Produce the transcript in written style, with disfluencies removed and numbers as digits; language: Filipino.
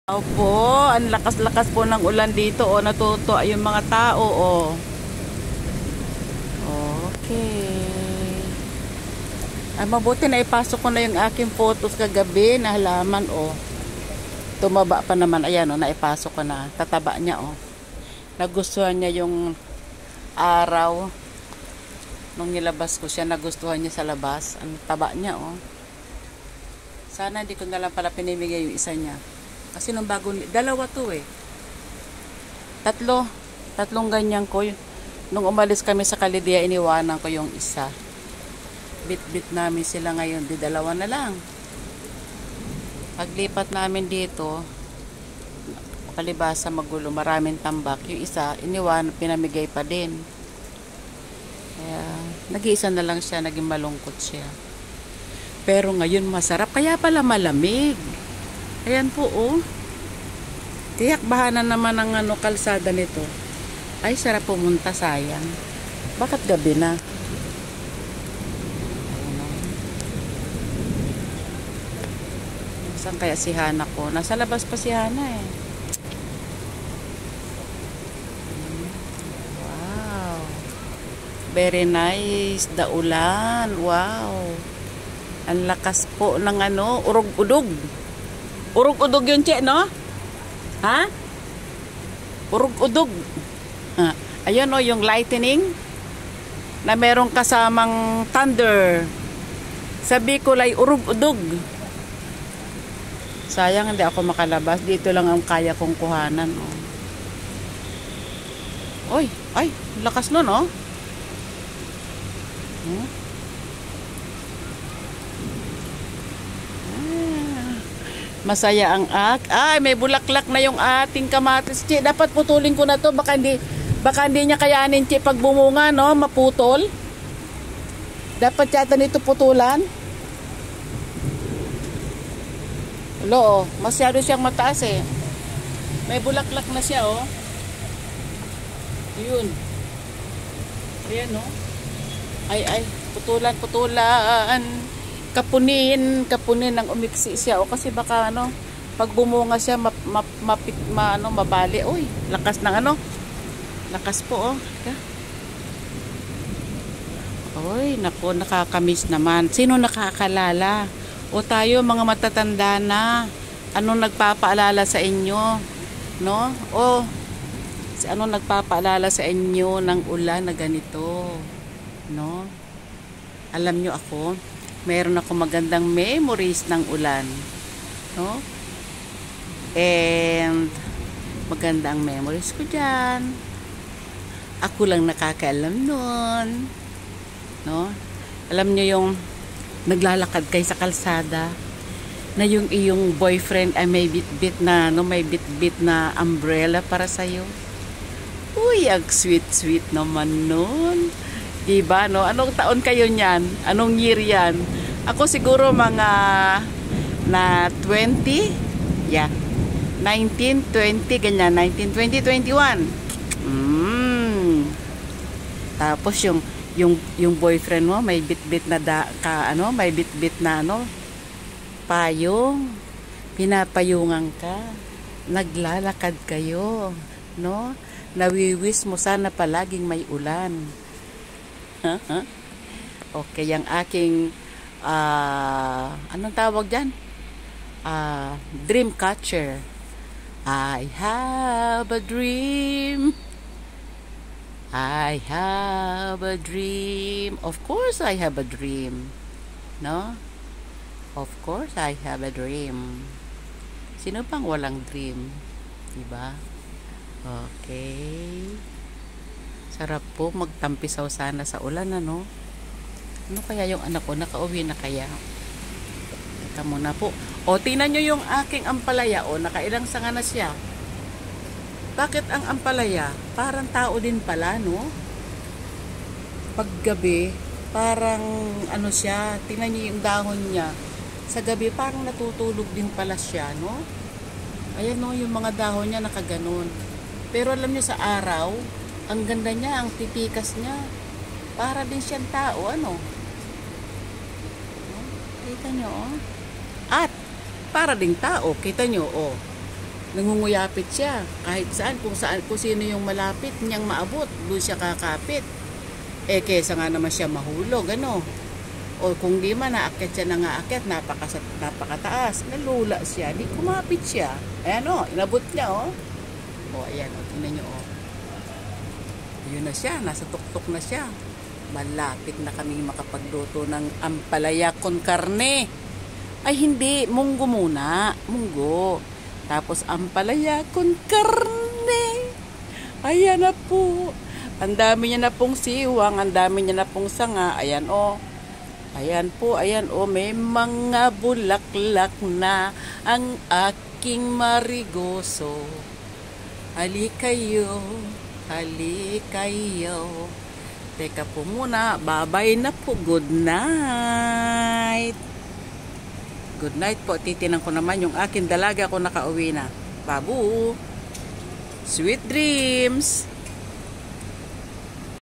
Opo, ang lakas-lakas po ng ulan dito. O, natutuwa yung mga tao. O. Okay. Ay, mabuti na ipasok ko na yung aking photos kagabi na halaman. O. Tumaba pa naman. Ayan, o, naipasok ko na. Tataba niya, o. Nagustuhan niya yung araw. Nung nilabas ko siya, nagustuhan niya sa labas. Ang taba niya, o. Sana hindi ko na lang pala pinimigay yung isa niya. Kasi nung bago, dalawa to eh. Tatlong ganyan ko. Nung umalis kami sa Kalidia, iniwanan ko yung isa. Bit-bit namin sila ngayon, di dalawa na lang. Paglipat namin dito, palibasa magulo, maraming tambak. Yung isa, pinamigay pa din. Kaya, nag-iisa na lang siya, naging malungkot siya. Pero ngayon masarap, kaya pala malamig. Ayan po, oh. Tiyak bahanan naman ang kalsada nito. Ay, sarap pumunta, sayang. Bakit gabi na? Saan kaya si Hana ko? Nasa labas pa si Hana eh. Wow. Very nice. Daulan. Wow. Ang lakas po ng urog-udog. Urog-udog yun, Che, no? Ha? Urog-udog. Ayun, no, yung lightning na merong kasamang thunder. Sabi ko, ay urog-udog. Sayang, hindi ako makalabas. Dito lang ang kaya kong kuhanan, oh. Oy, ay, lakas nun, oh. Masaya ang ay, may bulaklak na yung ating kamatis, Che. Dapat putulin ko na to, baka hindi niya kayanin, Che, pag bumunga, no, maputol. Dapat yata nito putulan. Hello, oh, masyado siyang mataas eh. May bulaklak na siya, oh. Yun. Ayan, oh. Ay, putulan. Kapunin ng umiksi siya, o kasi baka pag bumunga siya mabali. Uy, lakas ng lakas po, oh. Uy, naku, nakakamiss naman. Sino nakakalala? O tayo mga matatanda na, anong nagpapaalala sa inyo, no? O anong nagpapaalala sa inyo ng ulan na ganito, no? Alam nyo, ako meron ako magandang memories ng ulan, no? And maganda ang memories ko dyan. Ako lang nakakaalam nun, no? Alam nyo yung naglalakad kayo sa kalsada na yung iyong boyfriend ay may bit-bit na umbrella para sa'yo. Uy, ang sweet naman nun. Diba, no? Anong taon kayo niyan? Anong year yan? Ako siguro mga na 20? Yeah. 19, 20, ganyan. 19, 20, 21. Tapos yung boyfriend mo may bit-bit na may bit-bit na payong. Pinapayungan ka. Naglalakad kayo, no? Nawiwis mo sana palaging may ulan. Okay, yung aking anong tawag dyan? Dream catcher. I have a dream. I have a dream. Of course I have a dream. No? Of course I have a dream. Sino pang walang dream? Diba? Okay. Sarap po magtampisaw sana sa ulan, ano? Ano kaya yung anak ko? Nakauwi na kaya? Teka muna po. O, tingnan nyo yung aking ampalaya. O, nakailang sanga na siya. Bakit ang ampalaya? Parang tao din pala, no? Paggabi, parang siya. Tingnan nyo yung dahon niya. Sa gabi, parang natutulog din pala siya, no? Ayan, no, yung mga dahon niya nakaganon. Pero alam niyo sa araw, ang ganda niya, ang titikas niya. Para din siyang tao, Kita nyo, oh. At, para ding tao, kita nyo, oh. Nangunguyapit siya. Kahit saan, kung sino yung malapit niyang maabot, doon siya kakapit. Eh, kesa nga naman siya mahulog, ano. O kung di man, naakyat siya na nga akyat, napakataas. Nalula siya, di kumapit siya. Ayan o, inabot niya o. O, ayan o, tingnan niyo o. Yun na siya, nasa tuktok na siya. Malapit na kaming makapagluto ng ampalaya con carne. Ay hindi, munggo muna. Munggo. Tapos ampalaya con carne. Ayan na po. Ang dami niya na pong siwang, ang dami niya na pong sanga. Ayan o. Ayan po, ayan o. May mga bulaklak na ang aking marigoso. Halikayo, halikayo. Teka po muna, babay na po. Good night. Good night po. Titinan ko naman yung akin dalaga ko nakauwi na. Babu. Sweet dreams.